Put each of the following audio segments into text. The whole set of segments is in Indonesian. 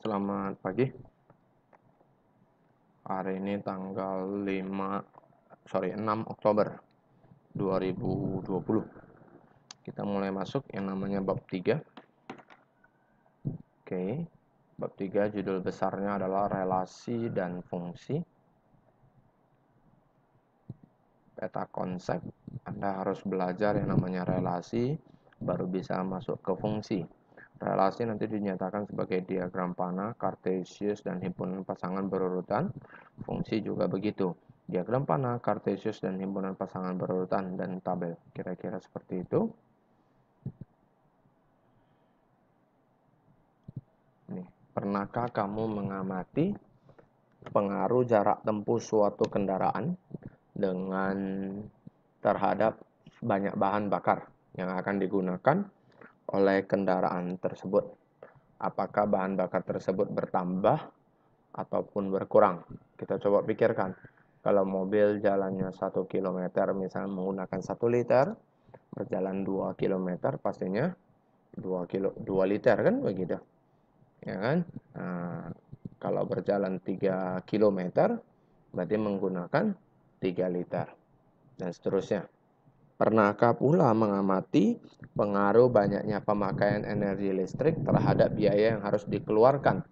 Selamat pagi. Hari ini tanggal 6 Oktober 2020. Kita mulai masuk yang namanya bab 3. Oke. Bab 3 judul besarnya adalah relasi dan fungsi. Peta konsep. Anda harus belajar yang namanya relasi baru bisa masuk ke fungsi. Relasi nanti dinyatakan sebagai diagram panah, kartesius, dan himpunan pasangan berurutan. Fungsi juga begitu. Diagram panah, kartesius, dan himpunan pasangan berurutan, dan tabel. Kira-kira seperti itu. Nih, pernahkah kamu mengamati pengaruh jarak tempuh suatu kendaraan dengan terhadap banyak bahan bakar yang akan digunakan oleh kendaraan tersebut? Apakah bahan bakar tersebut bertambah ataupun berkurang? Kita coba pikirkan. Kalau mobil jalannya 1 km misalnya menggunakan 1 liter, berjalan 2 km pastinya 2 liter kan begitu. Ya kan? Nah, kalau berjalan 3 km berarti menggunakan 3 liter dan seterusnya. Pernahkah pula mengamati pengaruh banyaknya pemakaian energi listrik terhadap biaya yang harus dikeluarkan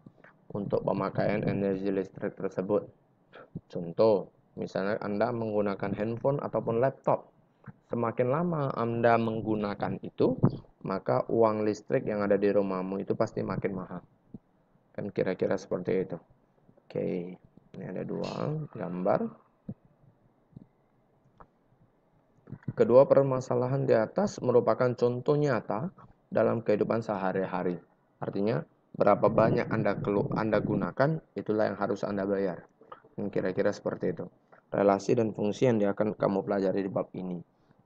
untuk pemakaian energi listrik tersebut? Contoh, misalnya Anda menggunakan handphone ataupun laptop. Semakin lama Anda menggunakan itu, maka uang listrik yang ada di rumahmu itu pasti makin mahal. Kan kira-kira seperti itu. Oke, ini ada 2 gambar. Kedua permasalahan di atas merupakan contoh nyata dalam kehidupan sehari-hari. Artinya, berapa banyak Anda gunakan, itulah yang harus Anda bayar. Kira-kira seperti itu. Relasi dan fungsi yang akan kamu pelajari di bab ini.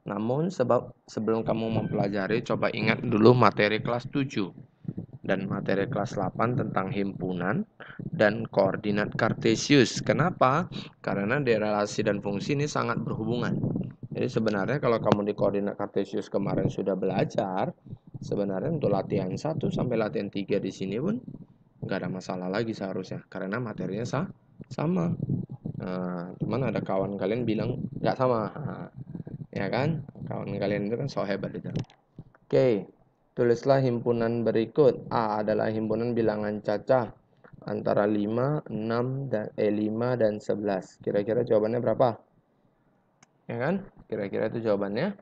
Namun, sebelum kamu mempelajari, coba ingat dulu materi kelas 7 dan materi kelas 8 tentang himpunan dan koordinat kartesius. Kenapa? Karena di relasi dan fungsi ini sangat berhubungan. Jadi sebenarnya kalau kamu di koordinat kartesius kemarin sudah belajar, sebenarnya untuk latihan 1 sampai latihan 3 di sini pun nggak ada masalah lagi seharusnya. Karena materinya sama. Nah, cuman ada kawan kalian bilang nggak sama. Nah, ya kan? Kawan kalian itu kan so hebat itu. Oke, tulislah himpunan berikut. A adalah himpunan bilangan cacah antara 5, 6, 5 dan 11. Kira-kira jawabannya berapa? Ya kan? Kira-kira itu jawabannya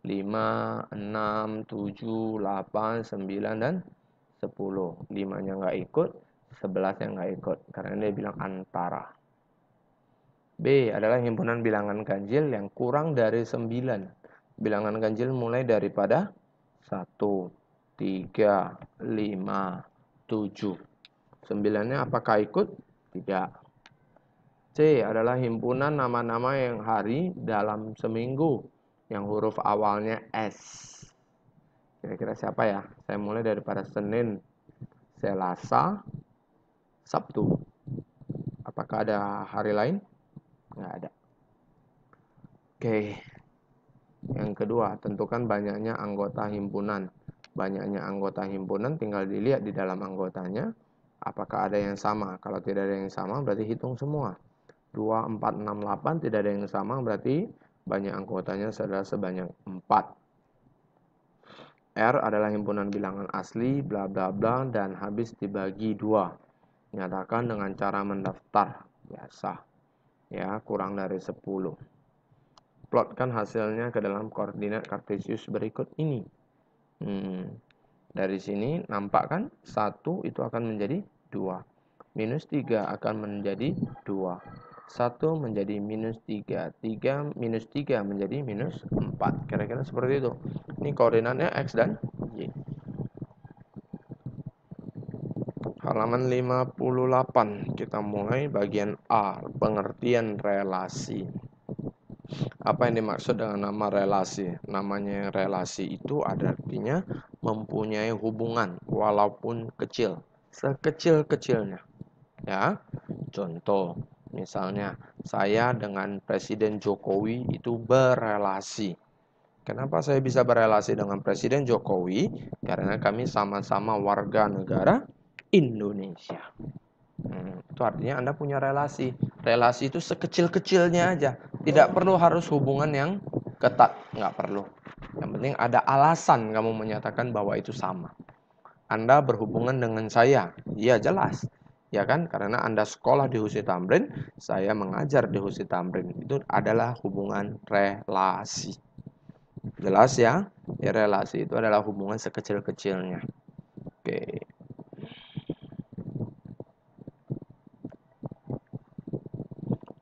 5, 6, 7, 8, 9, dan 10. 5-nya nggak ikut, 11-nya nggak ikut. Karena dia bilang antara. B adalah himpunan bilangan ganjil yang kurang dari 9. Bilangan ganjil mulai daripada 1, 3, 5, 7. 9-nya apakah ikut? Tidak. C adalah himpunan nama-nama yang hari dalam seminggu yang huruf awalnya S. Kira-kira siapa ya? Saya mulai daripada Senin, Selasa, Sabtu. Apakah ada hari lain? Nggak ada. Oke. Yang kedua, tentukan banyaknya anggota himpunan. Banyaknya anggota himpunan tinggal dilihat di dalam anggotanya. Apakah ada yang sama? Kalau tidak ada yang sama, berarti hitung semua. 2, 4, 6, 8 tidak ada yang sama, berarti banyak anggotanya adalah sebanyak 4. R adalah himpunan bilangan asli, bla bla bla, dan habis dibagi 2. Nyatakan dengan cara mendaftar. Biasa. Ya, kurang dari 10. Plotkan hasilnya ke dalam koordinat kartesius berikut ini. Dari sini nampak kan 1 itu akan menjadi 2. Minus 3 akan menjadi 2. 1 menjadi minus 3. 3 minus 3 menjadi minus 4. Kira-kira seperti itu. Ini koordinatnya X dan Y. Halaman 58. Kita mulai bagian A. Pengertian relasi. Apa yang dimaksud dengan nama relasi? Namanya relasi itu artinya mempunyai hubungan walaupun kecil. Sekecil-kecilnya. Ya, contoh, misalnya saya dengan Presiden Jokowi itu berelasi. Kenapa saya bisa berelasi dengan Presiden Jokowi? Karena kami sama-sama warga negara Indonesia. Itu artinya Anda punya relasi. Relasi itu sekecil-kecilnya aja. Tidak perlu harus hubungan yang ketat. Nggak perlu. Yang penting ada alasan kamu menyatakan bahwa itu sama. Anda berhubungan dengan saya. Ya jelas. Ya kan? Karena Anda sekolah di Husi Tamrin, saya mengajar di Husi Tamrin. Itu adalah hubungan relasi. Jelas ya? Ya, relasi itu adalah hubungan sekecil-kecilnya. Oke.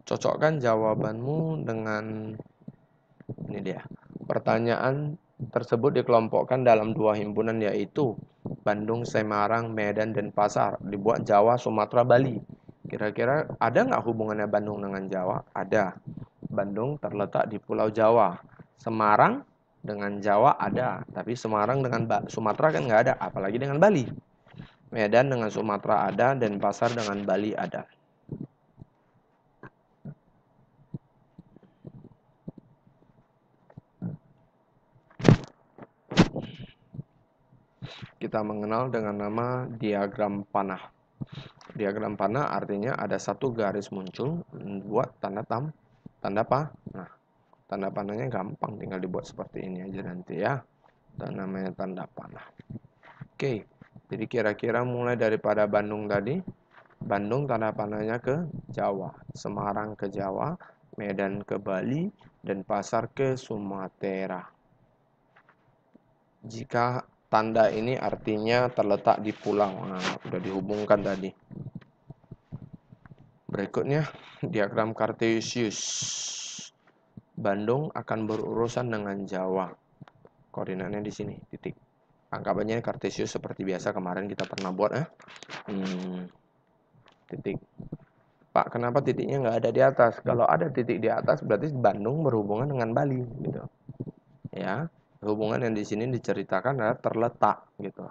Cocokkan jawabanmu dengan ini dia. Pertanyaan tersebut dikelompokkan dalam dua himpunan yaitu Bandung, Semarang, Medan, dan Pasar. Dibuat Jawa, Sumatera, Bali. Kira-kira ada nggak hubungannya Bandung dengan Jawa? Ada. Bandung terletak di Pulau Jawa. Semarang dengan Jawa ada. Tapi Semarang dengan Sumatera kan nggak ada. Apalagi dengan Bali. Medan dengan Sumatera ada. Dan Pasar dengan Bali ada. Kita mengenal dengan nama diagram panah. Diagram panah artinya ada satu garis muncul buat tanda apa? Nah, tanda panahnya gampang, tinggal dibuat seperti ini aja nanti ya. Dan namanya tanda panah. Oke, jadi kira-kira mulai daripada Bandung tadi, Bandung tanda panahnya ke Jawa, Semarang ke Jawa, Medan ke Bali, dan Pasar ke Sumatera. Jika tanda ini artinya terletak di pulau. Nah, sudah dihubungkan tadi. Berikutnya, diagram Kartesius. Bandung akan berurusan dengan Jawa. Koordinatnya di sini, titik. Anggapannya Kartesius seperti biasa kemarin kita pernah buat ya. Titik. Pak, kenapa titiknya nggak ada di atas? Kalau ada titik di atas berarti Bandung berhubungan dengan Bali gitu. Ya. Hubungan yang di sini diceritakan adalah terletak gitu.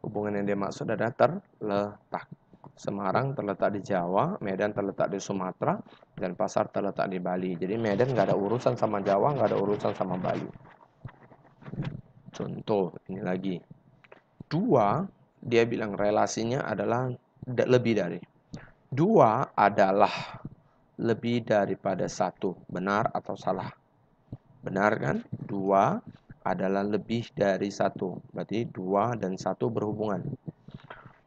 Hubungan yang dimaksud adalah terletak. Semarang terletak di Jawa, Medan terletak di Sumatera, dan Pasar terletak di Bali. Jadi Medan nggak ada urusan sama Jawa, nggak ada urusan sama Bali. Contoh, ini lagi. 2, dia bilang relasinya adalah lebih dari. 2 adalah lebih daripada 1. Benar atau salah? Benar kan? 2 adalah lebih dari 1. Berarti 2 dan 1 berhubungan.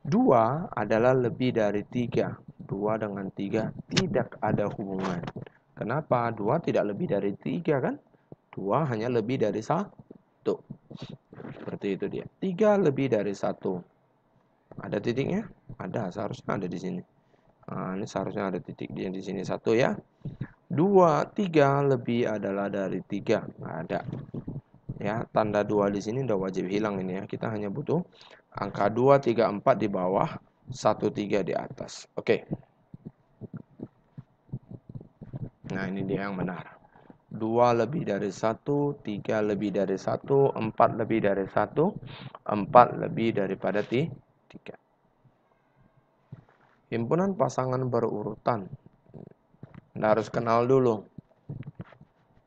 2 adalah lebih dari 3. 2 dengan 3 tidak ada hubungan. Kenapa? 2 tidak lebih dari 3 kan? 2 hanya lebih dari 1. Seperti itu dia. 3 lebih dari 1. Ada titiknya? Ada, seharusnya ada di sini. Nah, ini seharusnya ada titik di sini 1 ya. 2, 3 lebih adalah dari 3. Nggak ada. Ya, tanda 2 di sini udah wajib hilang ini ya. Kita hanya butuh angka 2, 3, 4 di bawah, 1, 3 di atas. Oke. Nah, ini dia yang benar. 2 lebih dari 1, 3 lebih dari 1, 4 lebih dari 1, 4 lebih daripada 3. Himpunan pasangan berurutan. Anda harus kenal dulu.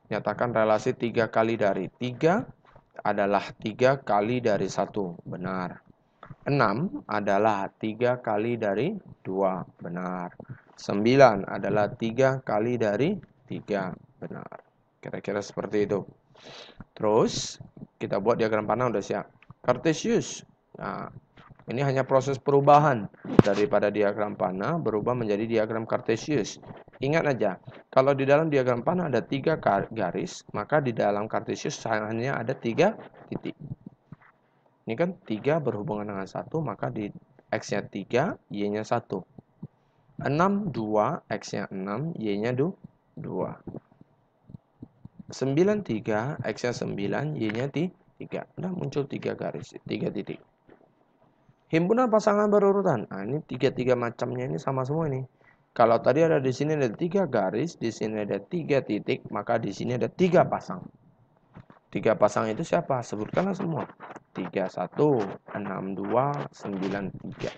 Nyatakan relasi 3 kali dari 3 adalah 3 kali dari 1. Benar. 6 adalah 3 kali dari 2. Benar. 9 adalah 3 kali dari 3. Benar. Kira-kira seperti itu. Terus, kita buat diagram panah udah siap. Kartesius. Nah, ini hanya proses perubahan daripada diagram panah berubah menjadi diagram Kartesius. Ingat aja, kalau di dalam diagram panah ada 3 garis, maka di dalam Kartesius hanya ada 3 titik. Ini kan 3 berhubungan dengan 1, maka di X-nya 3, Y-nya 1. 6, 2, X-nya 6, Y-nya 2. 9, 3, X-nya 9, Y-nya 3. Nah, muncul 3 garis, 3 titik. Himpunan pasangan berurutan. Nah, ini 3 macamnya ini sama semua ini. Kalau tadi ada di sini ada 3 garis, di sini ada 3 titik, maka di sini ada 3 pasang. 3 pasang itu siapa? Sebutkanlah semua. 3, 1, 6, 2, 9, 3.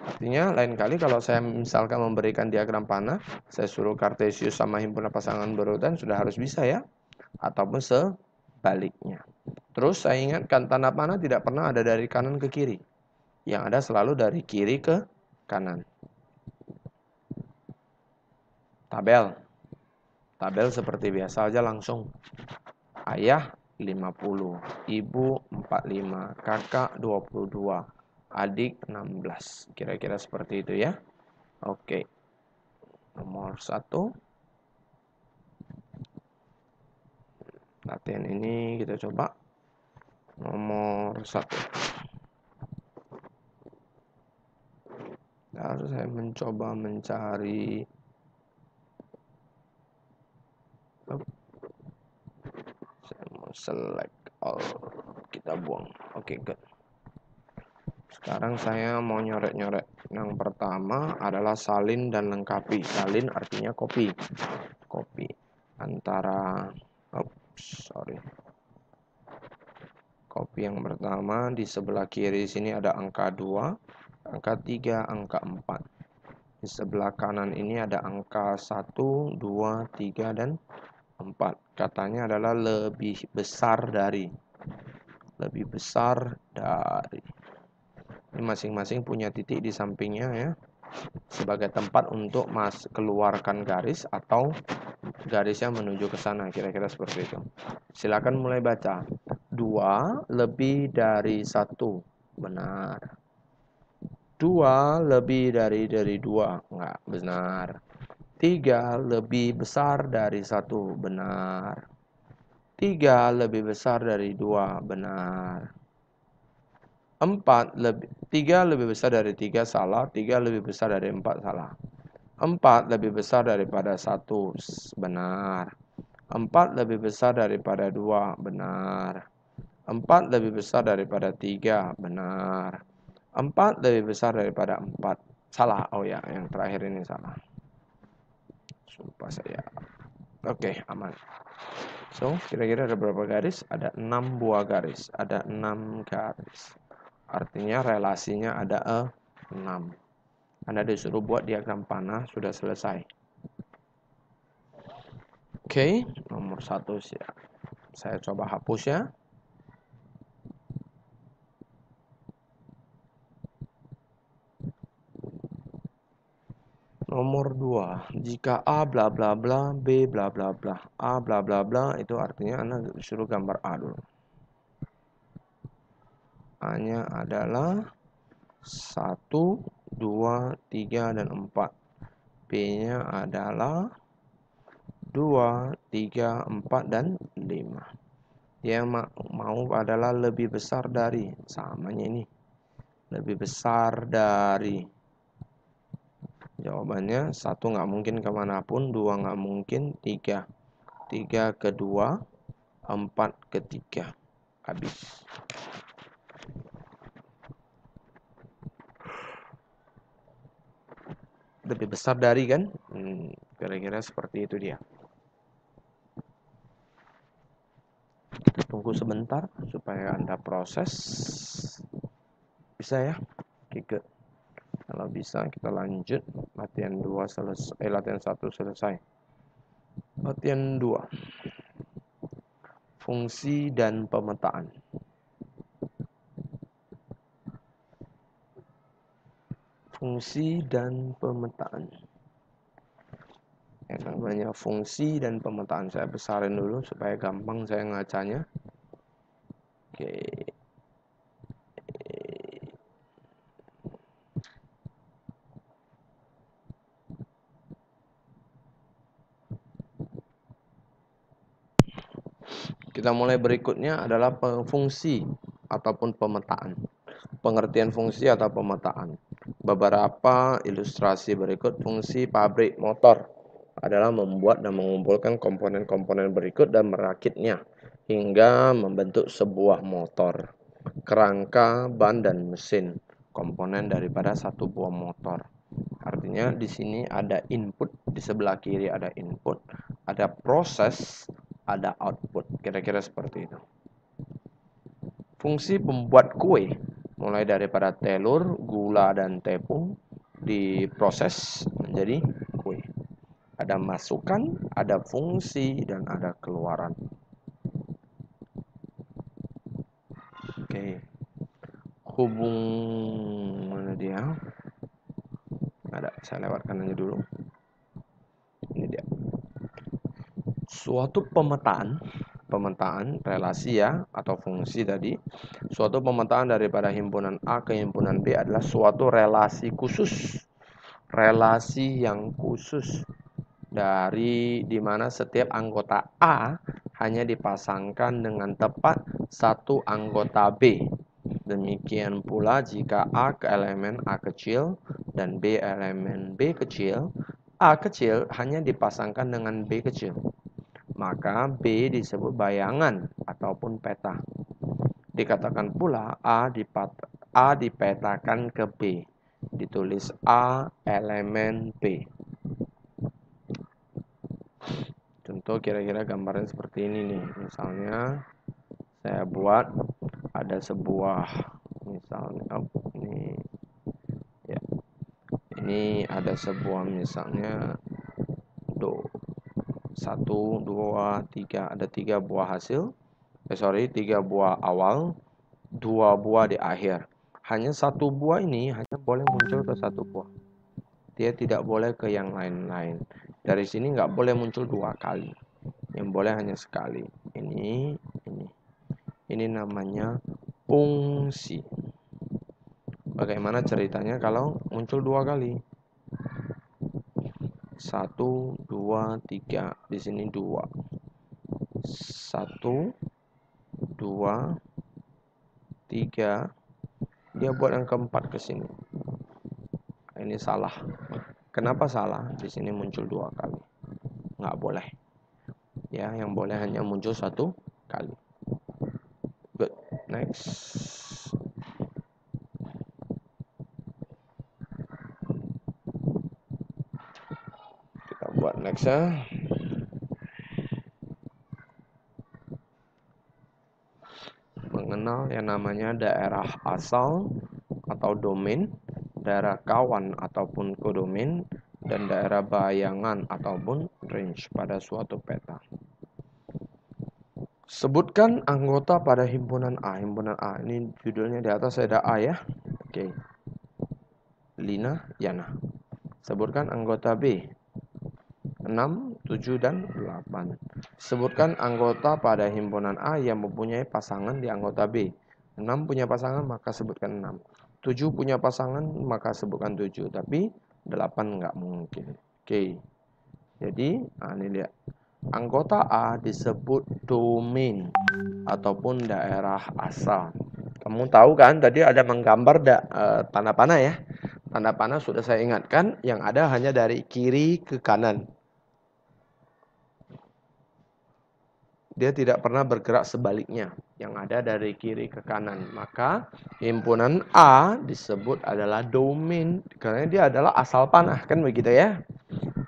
Artinya lain kali kalau saya misalkan memberikan diagram panah, saya suruh Kartesius sama himpunan pasangan berurutan sudah harus bisa ya. Ataupun baliknya. Terus saya ingatkan tanda panah tidak pernah ada dari kanan ke kiri. Yang ada selalu dari kiri ke kanan. Tabel. Tabel seperti biasa aja langsung. Ayah 50, ibu 45, kakak 22, adik 16. Kira-kira seperti itu ya. Oke. Nomor 1. Latihan ini kita coba. Nomor 1. Lalu saya mencoba mencari saya mau select all, kita buang. Oke, good. Sekarang saya mau nyoret-nyoret. Yang pertama adalah salin dan lengkapi. Salin artinya copy. Copy antara copy yang pertama di sebelah kiri sini ada angka 2, angka 3, angka 4. Di sebelah kanan ini ada angka 1, 2, 3 dan 4. Katanya adalah lebih besar dari. Lebih besar dari. Ini masing-masing punya titik di sampingnya ya. Sebagai tempat untuk keluarkan garis atau garisnya menuju ke sana. Kira-kira seperti itu. Silakan mulai baca. 2 lebih dari 1. Benar. 2 lebih dari 2. Enggak, benar. 3 lebih besar dari 1. Benar. 3 lebih besar dari 2. Benar. 3 lebih besar dari 3. Salah. 3 lebih besar dari 4. Salah. 4 lebih besar daripada 1. Benar. 4 lebih besar daripada 2. Benar. 4 lebih besar daripada 3. Benar. 4 lebih besar daripada 4. Salah. Oh ya, yang terakhir ini salah. Sumpah saya. Oke, aman. So, kira-kira ada berapa garis? Ada 6 buah garis. Ada 6 garis. Artinya relasinya ada 6. Anda disuruh buat diagram panah, sudah selesai. Oke, nomor 1 siap. Saya coba hapus ya. Nomor 2, jika A bla bla bla, B bla bla bla. A bla bla bla itu artinya Anda disuruh gambar A dulu. A-nya adalah 1, 2, 3, dan 4. B-nya adalah 2, 3, 4, dan 5. Dia mau adalah lebih besar dari. Samanya ini. Lebih besar dari. Jawabannya 1 nggak mungkin kemanapun, 2 nggak mungkin, 3. 3 ke 2, 4 ke 3. Habis. Lebih besar dari kan? Kira-kira seperti itu dia. Kita tunggu sebentar supaya Anda proses. Bisa ya? Oke, kalau bisa kita lanjut. Latihan 2 selesai. Latihan 1 selesai. Latihan 2. Fungsi dan pemetaan. Fungsi dan pemetaan. Yang namanya fungsi dan pemetaan. Saya besarin dulu supaya gampang saya ngacanya. Oke. Kita mulai berikutnya adalah fungsi ataupun pemetaan. Pengertian fungsi atau pemetaan. Beberapa ilustrasi berikut fungsi pabrik motor adalah membuat dan mengumpulkan komponen-komponen berikut dan merakitnya hingga membentuk sebuah motor. Kerangka, ban, dan mesin komponen daripada satu buah motor. Artinya di sini ada input, di sebelah kiri ada input, ada proses, ada output. Kira-kira seperti itu. Fungsi membuat kue mulai daripada telur, gula, dan tepung diproses menjadi kue. Ada masukan, ada fungsi, dan ada keluaran. Oke. Hubung mana dia? Ada, saya lewatkan aja dulu. Ini dia. Suatu pemetaan relasi ya atau fungsi tadi. Suatu pemetaan daripada himpunan A ke himpunan B adalah suatu relasi khusus. Relasi yang khusus dari dimana setiap anggota A hanya dipasangkan dengan tepat satu anggota B. Demikian pula jika A ke elemen A kecil dan B elemen B kecil, A kecil hanya dipasangkan dengan B kecil. Maka B disebut bayangan ataupun peta. Dikatakan pula A dipetakan ke B. Ditulis A elemen B. Contoh kira-kira gambarnya seperti ini nih. Misalnya saya buat ada sebuah misalnya ini ya. Ini ada sebuah misalnya 1, 2, 3 ada 3 buah hasil. 3 buah awal, 2 buah di akhir. Hanya 1 buah ini hanya boleh muncul ke 1 buah. Dia tidak boleh ke yang lain-lain. Dari sini nggak boleh muncul 2 kali. Yang boleh hanya sekali. Ini. Ini namanya fungsi. Bagaimana ceritanya kalau muncul 2 kali? 1, 2, 3. Di sini 2. 1, 2, 3. Dia buat yang keempat ke sini. Ini salah. Kenapa salah? Di sini muncul 2 kali. Nggak boleh. Ya, yang boleh hanya muncul 1 kali. Good. Next. Kita buat next ya. Mengenal yang namanya daerah asal atau domain, daerah kawan ataupun kodomain, dan daerah bayangan ataupun range pada suatu peta. Sebutkan anggota pada himpunan A. Himpunan A ini judulnya di atas ada A ya. Oke. Lina, Yana. Sebutkan anggota B. 6, 7, dan 8. Sebutkan anggota pada himpunan A yang mempunyai pasangan di anggota B. 6 punya pasangan, maka sebutkan 6. 7 punya pasangan, maka sebutkan 7. Tapi 8 nggak mungkin. Oke. Jadi, ini lihat. Anggota A disebut domain ataupun daerah asal. Kamu tahu kan tadi ada menggambar tanda panah ya. Tanda panah sudah saya ingatkan yang ada hanya dari kiri ke kanan. Dia tidak pernah bergerak sebaliknya. Yang ada dari kiri ke kanan. Maka himpunan A disebut adalah domain. Karena dia adalah asal panah. Kan begitu ya.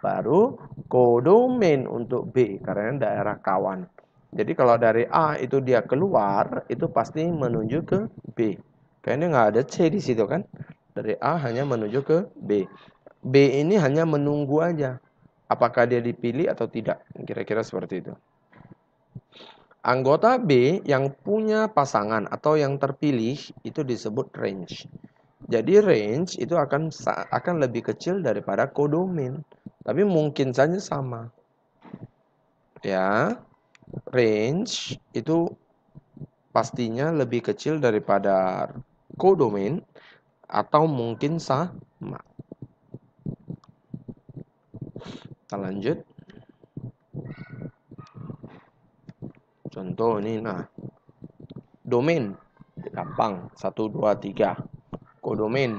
Baru kodomain untuk B. Karena daerah kawan. Jadi kalau dari A itu dia keluar. Itu pasti menuju ke B. Kayaknya nggak ada C di situ kan. Dari A hanya menuju ke B. B ini hanya menunggu aja. Apakah dia dipilih atau tidak. Kira-kira seperti itu. Anggota B yang punya pasangan atau yang terpilih itu disebut range. Jadi range itu akan lebih kecil daripada kodomain, tapi mungkin saja sama. Ya, range itu pastinya lebih kecil daripada kodomain atau mungkin sama. Kita lanjut. Contoh ini, nah, domain gampang 1, 2, 3. Kodomain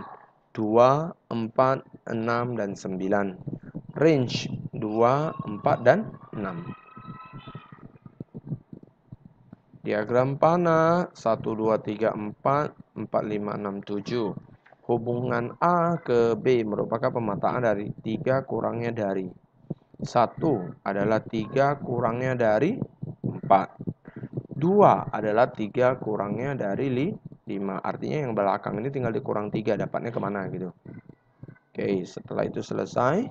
2, 4, 6, dan 9. Range 2, 4, dan 6. Diagram panah 1, 2, 3, 4, 4, 5, 6, 7. Hubungan A ke B merupakan pemetaan dari 3 kurangnya dari 1 adalah 3 kurangnya dari 4. 2 adalah 3 kurangnya dari 5. Artinya yang belakang ini tinggal dikurang 3. Dapatnya kemana gitu. Oke, setelah itu selesai.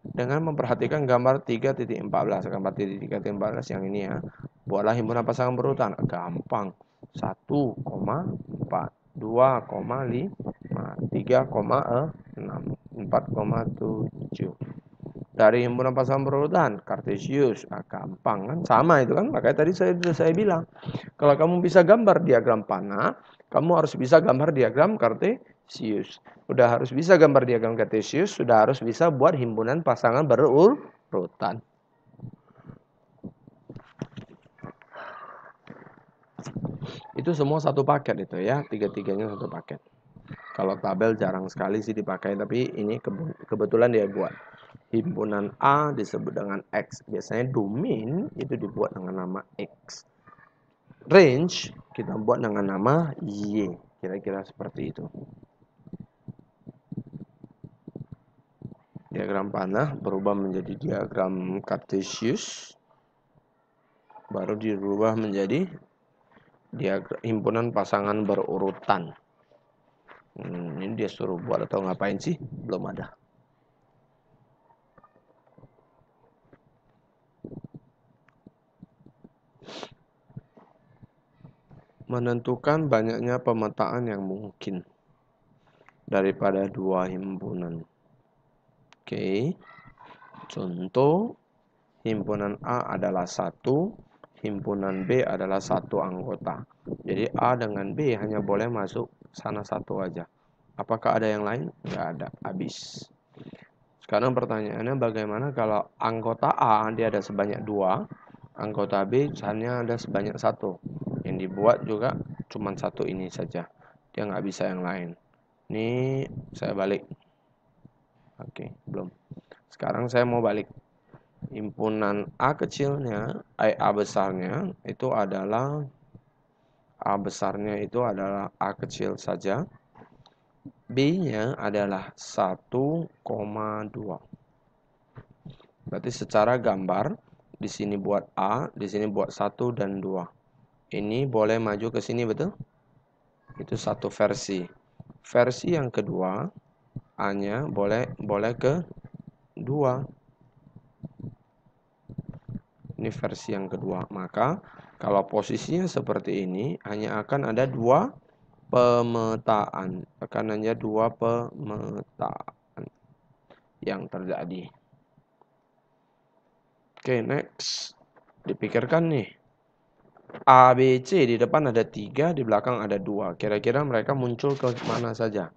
Dengan memperhatikan gambar 3.14. Gambar 3.14 yang ini ya. Buatlah himpunan pasangan berurutan. Gampang. 1,4, 2,5, 3,6, 4,7. Dari himpunan pasangan berurutan, kartesius, gampang kan? Sama itu kan? Makanya tadi saya bilang, kalau kamu bisa gambar diagram panah, kamu harus bisa gambar diagram kartesius. Udah harus bisa gambar diagram kartesius, sudah harus bisa buat himpunan pasangan berurutan. Itu semua satu paket itu ya, tiga-tiganya satu paket. Kalau tabel jarang sekali sih dipakai, tapi ini kebetulan dia buat. Himpunan A disebut dengan X. Biasanya domain itu dibuat dengan nama X. Range kita buat dengan nama Y. Kira-kira seperti itu. Diagram panah berubah menjadi diagram kartesius. Baru dirubah menjadi diagram himpunan pasangan berurutan. Ini dia suruh buat atau ngapain sih? Belum ada. Menentukan banyaknya pemetaan yang mungkin daripada dua himpunan. Oke. Contoh, himpunan A adalah 1, himpunan B adalah 1 anggota. Jadi A dengan B hanya boleh masuk sana satu aja. Apakah ada yang lain? Nggak ada, habis. Sekarang pertanyaannya bagaimana kalau anggota A dia ada sebanyak 2, anggota B hanya ada sebanyak 1. Yang dibuat juga cuma 1 ini saja. Dia nggak bisa yang lain. Ini saya balik. Oke, belum. Sekarang saya mau balik. Himpunan A kecilnya, A besarnya itu adalah A besarnya itu adalah A kecil saja. B-nya adalah 1,2. Berarti secara gambar di sini buat A, di sini buat 1 dan 2. Ini boleh maju ke sini betul? Itu satu versi. Versi yang kedua, A-nya boleh ke 2. Ini versi yang kedua. Maka kalau posisinya seperti ini, hanya akan ada 2 pemetaan. Akan hanya 2 pemetaan yang terjadi. Oke, next. Dipikirkan nih. A, B, C di depan ada 3, di belakang ada 2. Kira-kira mereka muncul ke mana saja?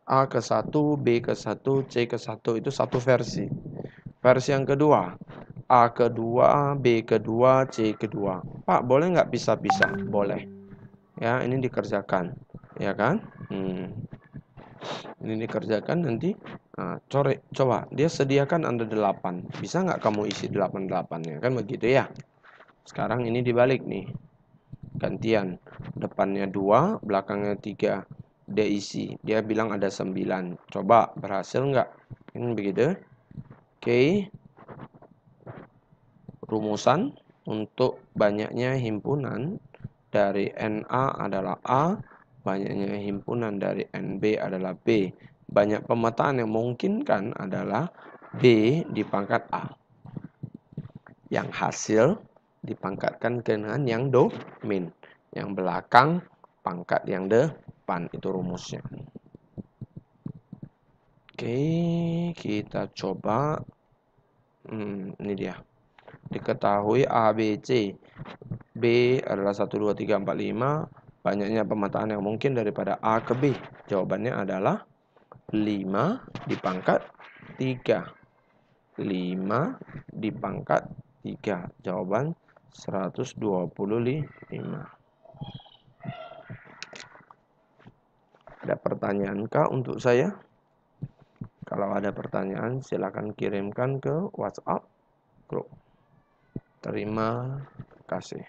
A ke 1, B ke 1, C ke 1. Itu satu versi. Versi yang kedua. A kedua, B kedua, C kedua. Pak, boleh nggak pisah-pisah? Boleh. Ya, ini dikerjakan. Ya kan? Ini dikerjakan nanti. Nah, coba, dia sediakan Anda 8. Bisa nggak kamu isi 8-8-nya? Kan begitu ya? Sekarang ini dibalik nih. Gantian. Depannya 2, belakangnya 3. Dia isi. Dia bilang ada 9. Coba, berhasil nggak? Ini begitu. Oke. Rumusan untuk banyaknya himpunan dari NA adalah A, banyaknya himpunan dari NB adalah B. Banyak pemetaan yang memungkinkan adalah B di pangkat A. Yang hasil dipangkatkan dengan yang domain. Yang belakang pangkat yang depan. Itu rumusnya. Oke, kita coba. Ini dia. Diketahui A, B, C. B adalah 1, 2, 3, 4, 5. Banyaknya pemetaan yang mungkin daripada A ke B. Jawabannya adalah 5 dipangkat 3. 5 dipangkat 3. Jawaban 125. Ada pertanyaankah untuk saya? Kalau ada pertanyaan silakan kirimkan ke WhatsApp grup. Terima kasih.